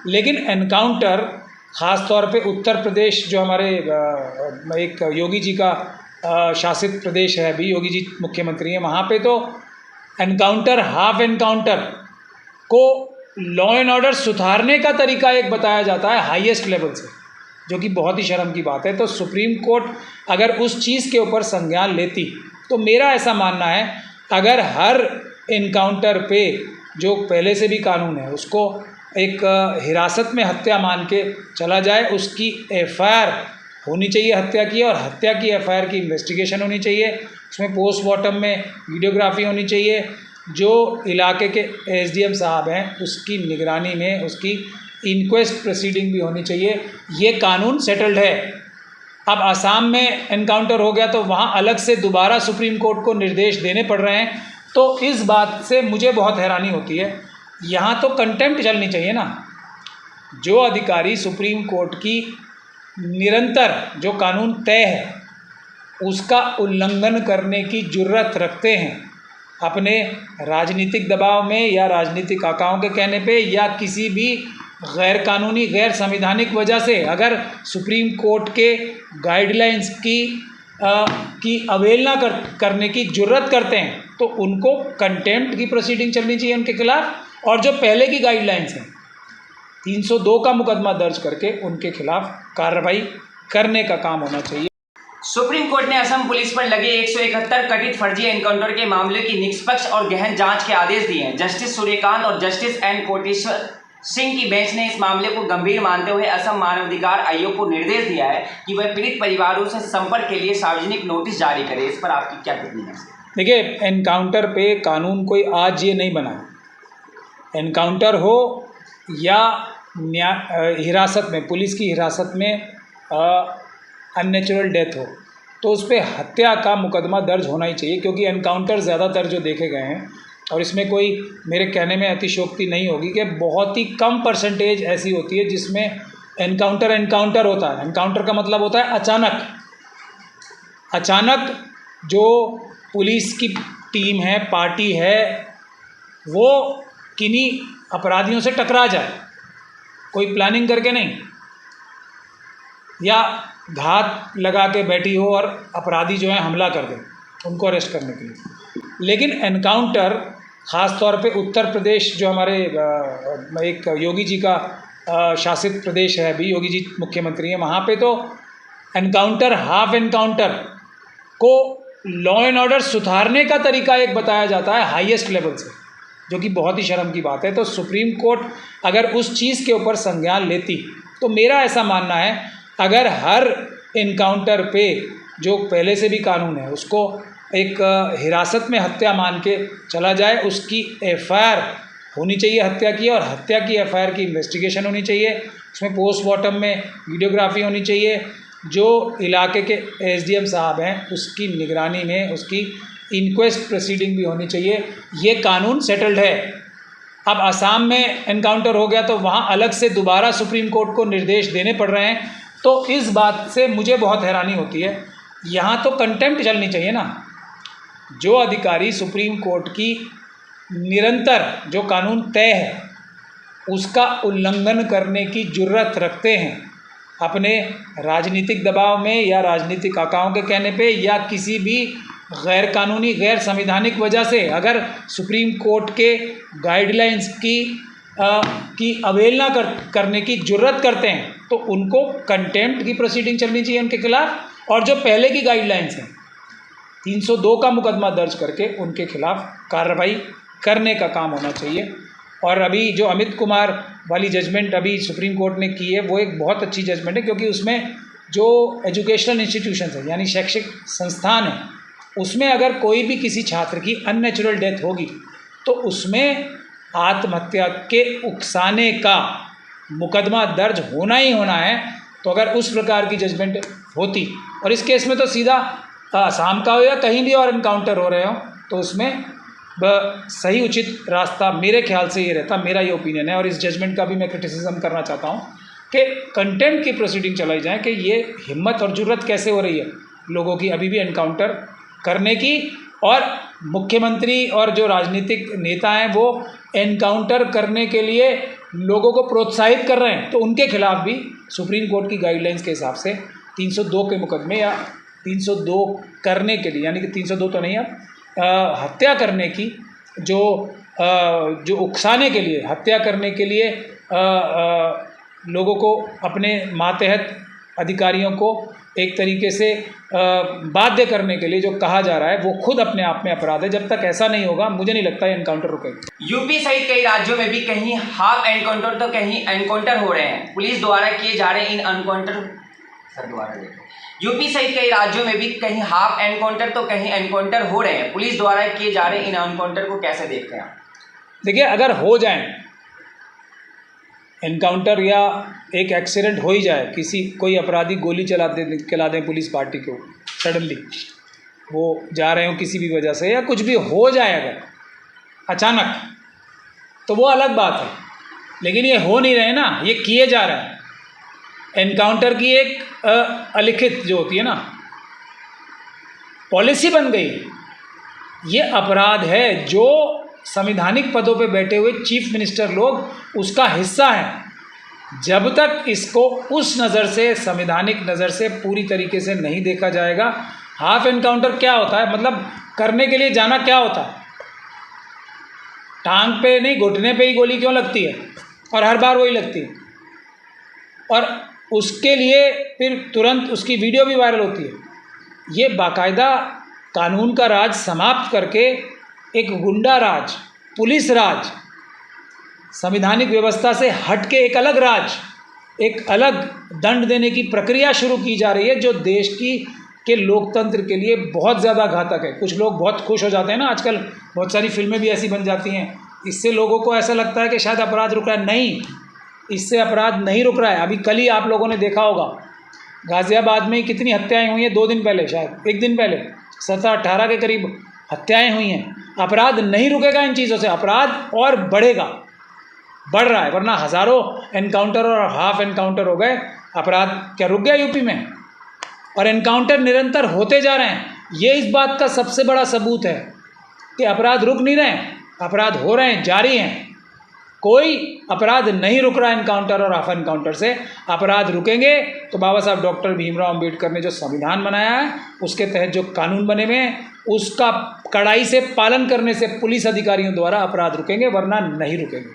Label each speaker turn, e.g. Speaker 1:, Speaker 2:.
Speaker 1: लेकिन एनकाउंटर ख़ास तौर पे उत्तर प्रदेश जो हमारे एक योगी जी का शासित प्रदेश है, अभी योगी जी मुख्यमंत्री हैं, वहाँ पे तो एनकाउंटर, हाफ एनकाउंटर को लॉ एंड ऑर्डर सुधारने का तरीका एक बताया जाता है हाईएस्ट लेवल से, जो कि बहुत ही शर्म की बात है। तो सुप्रीम कोर्ट अगर उस चीज़ के ऊपर संज्ञान लेती तो मेरा ऐसा मानना है, अगर हर एनकाउंटर पे जो पहले से भी कानून है उसको एक हिरासत में हत्या मान के चला जाए, उसकी एफआईआर होनी चाहिए हत्या की, और हत्या की एफआईआर की इन्वेस्टिगेशन होनी चाहिए, उसमें पोस्टमार्टम में वीडियोग्राफी होनी चाहिए, जो इलाके के एसडीएम साहब हैं उसकी निगरानी में उसकी इंक्वेस्ट प्रोसीडिंग भी होनी चाहिए। ये कानून सेटल्ड है। अब आसाम में एनकाउंटर हो गया तो वहाँ अलग से दोबारा सुप्रीम कोर्ट को निर्देश देने पड़ रहे हैं, तो इस बात से मुझे बहुत हैरानी होती है। यहाँ तो कंटेम्प्ट चलनी चाहिए ना। जो अधिकारी सुप्रीम कोर्ट की निरंतर जो कानून तय है उसका उल्लंघन करने की जुर्रत रखते हैं, अपने राजनीतिक दबाव में या राजनीतिक आकाओं के कहने पे या किसी भी गैर कानूनी गैर संवैधानिक वजह से अगर सुप्रीम कोर्ट के गाइडलाइंस की अवहेलना करने की जुर्रत करते हैं, तो उनको कंटेम्प्ट की प्रोसीडिंग चलनी चाहिए उनके खिलाफ, और जो पहले की गाइडलाइंस हैं 302 का मुकदमा दर्ज करके उनके खिलाफ कार्रवाई करने का काम होना चाहिए।
Speaker 2: सुप्रीम कोर्ट ने असम पुलिस पर लगे 171 कथित फर्जी एनकाउंटर के मामले की निष्पक्ष और गहन जांच के आदेश दिए हैं। जस्टिस सूर्यकांत और जस्टिस एन कोटेश्वर सिंह की बेंच ने इस मामले को गंभीर मानते हुए असम मानवाधिकार आयोग को निर्देश दिया है कि वह पीड़ित परिवारों से संपर्क के लिए सार्वजनिक नोटिस जारी करे। इस पर आपकी क्या टिप्पणी है?
Speaker 1: देखिए, एनकाउंटर पे कानून कोई आज ये नहीं बना। एनकाउंटर हो या हिरासत में, पुलिस की हिरासत में अननेचुरल डेथ हो, तो उस पर हत्या का मुकदमा दर्ज होना ही चाहिए, क्योंकि एनकाउंटर ज़्यादातर जो देखे गए हैं, और इसमें कोई मेरे कहने में अतिशयोक्ति नहीं होगी कि बहुत ही कम परसेंटेज ऐसी होती है जिसमें एनकाउंटर होता है। एनकाउंटर का मतलब होता है अचानक जो पुलिस की टीम है, पार्टी है, वो किन्हीं अपराधियों से टकरा जाए, कोई प्लानिंग करके नहीं, या घात लगा के बैठी हो और अपराधी जो है हमला कर दें उनको अरेस्ट करने के लिए। लेकिन एनकाउंटर ख़ास तौर पे उत्तर प्रदेश जो हमारे एक योगी जी का शासित प्रदेश है, अभी योगी जी मुख्यमंत्री हैं, वहाँ पे तो एनकाउंटर, हाफ एनकाउंटर को लॉ एंड ऑर्डर सुधारने का तरीका एक बताया जाता है हाईएस्ट लेवल से, जो कि बहुत ही शर्म की बात है। तो सुप्रीम कोर्ट अगर उस चीज़ के ऊपर संज्ञान लेती तो मेरा ऐसा मानना है, अगर हर एनकाउंटर पे जो पहले से भी कानून है उसको एक हिरासत में हत्या मान के चला जाए, उसकी एफआईआर होनी चाहिए हत्या की, और हत्या की एफआईआर की इन्वेस्टिगेशन होनी चाहिए, उसमें पोस्टमार्टम में वीडियोग्राफी होनी चाहिए, जो इलाके के एसडीएम साहब हैं उसकी निगरानी में उसकी इंक्वेस्ट प्रोसीडिंग भी होनी चाहिए। ये कानून सेटल्ड है। अब आसाम में एनकाउंटर हो गया तो वहाँ अलग से दोबारा सुप्रीम कोर्ट को निर्देश देने पड़ रहे हैं, तो इस बात से मुझे बहुत हैरानी होती है। यहाँ तो कंटेम्प्ट चलनी चाहिए ना। जो अधिकारी सुप्रीम कोर्ट की निरंतर जो कानून तय है उसका उल्लंघन करने की जुर्रत रखते हैं, अपने राजनीतिक दबाव में या राजनीतिक आकाओं के कहने पे या किसी भी गैर कानूनी गैर संवैधानिक वजह से अगर सुप्रीम कोर्ट के गाइडलाइंस की अवहेलना करने की जुर्रत करते हैं, तो उनको कंटेम्प्ट की प्रोसीडिंग चलनी चाहिए उनके खिलाफ, और जो पहले की गाइडलाइंस हैं 302 का मुकदमा दर्ज करके उनके खिलाफ कार्रवाई करने का काम होना चाहिए। और अभी जो अमित कुमार वाली जजमेंट अभी सुप्रीम कोर्ट ने की है वो एक बहुत अच्छी जजमेंट है, क्योंकि उसमें जो एजुकेशनल इंस्टीट्यूशन है यानी शैक्षिक संस्थान है, उसमें अगर कोई भी किसी छात्र की अननेचुरल डेथ होगी तो उसमें आत्महत्या के उकसाने का मुकदमा दर्ज होना ही होना है। तो अगर उस प्रकार की जजमेंट होती, और इस केस में तो सीधा आसाम का हो या कहीं भी और एनकाउंटर हो रहे हो, तो उसमें सही उचित रास्ता मेरे ख्याल से ये रहता, मेरा ये ओपिनियन है। और इस जजमेंट का भी मैं क्रिटिसिज्म करना चाहता हूँ कि कंटेम्प्ट की प्रोसीडिंग चलाई जाए, कि ये हिम्मत और जुर्रत कैसे हो रही है लोगों की अभी भी एनकाउंटर करने की, और मुख्यमंत्री और जो राजनीतिक नेता हैं वो एनकाउंटर करने के लिए लोगों को प्रोत्साहित कर रहे हैं, तो उनके खिलाफ भी सुप्रीम कोर्ट की गाइडलाइंस के हिसाब से 302 के मुकदमे या 302 करने के लिए, यानी कि 302 तो नहीं, अब हत्या करने की जो उकसाने के लिए, हत्या करने के लिए लोगों को अपने मातहत अधिकारियों को एक तरीके से बाध्य करने के लिए जो कहा जा रहा है, वो खुद अपने आप में अपराध है। जब तक ऐसा नहीं होगा, मुझे नहीं लगता एनकाउंटर रुकेगा।
Speaker 2: यूपी सहित कई राज्यों में भी कहीं हाफ एनकाउंटर तो कहीं एनकाउंटर हो रहे हैं। पुलिस द्वारा किए जा रहे इन एनकाउंटर यूपी सहित कई राज्यों में भी कहीं हाफ एनकाउंटर तो कहीं एनकाउंटर हो रहे हैं। पुलिस द्वारा किए जा रहे इन एनकाउंटर को कैसे देखते हैं?
Speaker 1: देखिए, अगर हो जाए एनकाउंटर या एक एक्सीडेंट हो ही जाए, कोई अपराधी गोली चला दें पुलिस पार्टी को, सडनली वो जा रहे हो किसी भी वजह से, या कुछ भी हो जाए अगर अचानक, तो वो अलग बात है। लेकिन ये हो नहीं रहे ना, ये किए जा रहे हैं। एनकाउंटर की एक अलिखित जो होती है ना पॉलिसी बन गई, ये अपराध है। जो संवैधानिक पदों पे बैठे हुए चीफ मिनिस्टर लोग उसका हिस्सा हैं। जब तक इसको उस नज़र से, संवैधानिक नज़र से पूरी तरीके से नहीं देखा जाएगा, हाफ एनकाउंटर क्या होता है, मतलब करने के लिए जाना क्या होता है, टांग पे नहीं घुटने पे ही गोली क्यों लगती है, और हर बार वही लगती है, और उसके लिए फिर तुरंत उसकी वीडियो भी वायरल होती है। ये बाकायदा कानून का राज समाप्त करके एक गुंडा राज, पुलिस राज, संवैधानिक व्यवस्था से हट के एक अलग राज, एक अलग दंड देने की प्रक्रिया शुरू की जा रही है, जो देश के लोकतंत्र के लिए बहुत ज़्यादा घातक है। कुछ लोग बहुत खुश हो जाते हैं ना, आजकल बहुत सारी फिल्में भी ऐसी बन जाती हैं, इससे लोगों को ऐसा लगता है कि शायद अपराध रुक रहा है। नहीं, इससे अपराध नहीं रुक रहा है। अभी कल ही आप लोगों ने देखा होगा गाज़ियाबाद में कितनी हत्याएं हुई हैं, 2 दिन पहले, शायद 1 दिन पहले 17-18 के करीब हत्याएं हुई हैं। अपराध नहीं रुकेगा इन चीज़ों से, अपराध और बढ़ेगा, बढ़ रहा है। वरना हज़ारों एनकाउंटर और हाफ एनकाउंटर हो गए, अपराध क्या रुक गया यूपी में? और एनकाउंटर निरंतर होते जा रहे हैं। ये इस बात का सबसे बड़ा सबूत है कि अपराध रुक नहीं रहे हैं, अपराध हो रहे हैं, जारी हैं। कोई अपराध नहीं रुक रहा एनकाउंटर और हाफ एनकाउंटर से। अपराध रुकेंगे तो बाबा साहब डॉक्टर भीमराव अम्बेडकर ने जो संविधान बनाया है, उसके तहत जो कानून बने हुए हैं, उसका कड़ाई से पालन करने से पुलिस अधिकारियों द्वारा अपराध रुकेंगे, वरना नहीं रुकेंगे।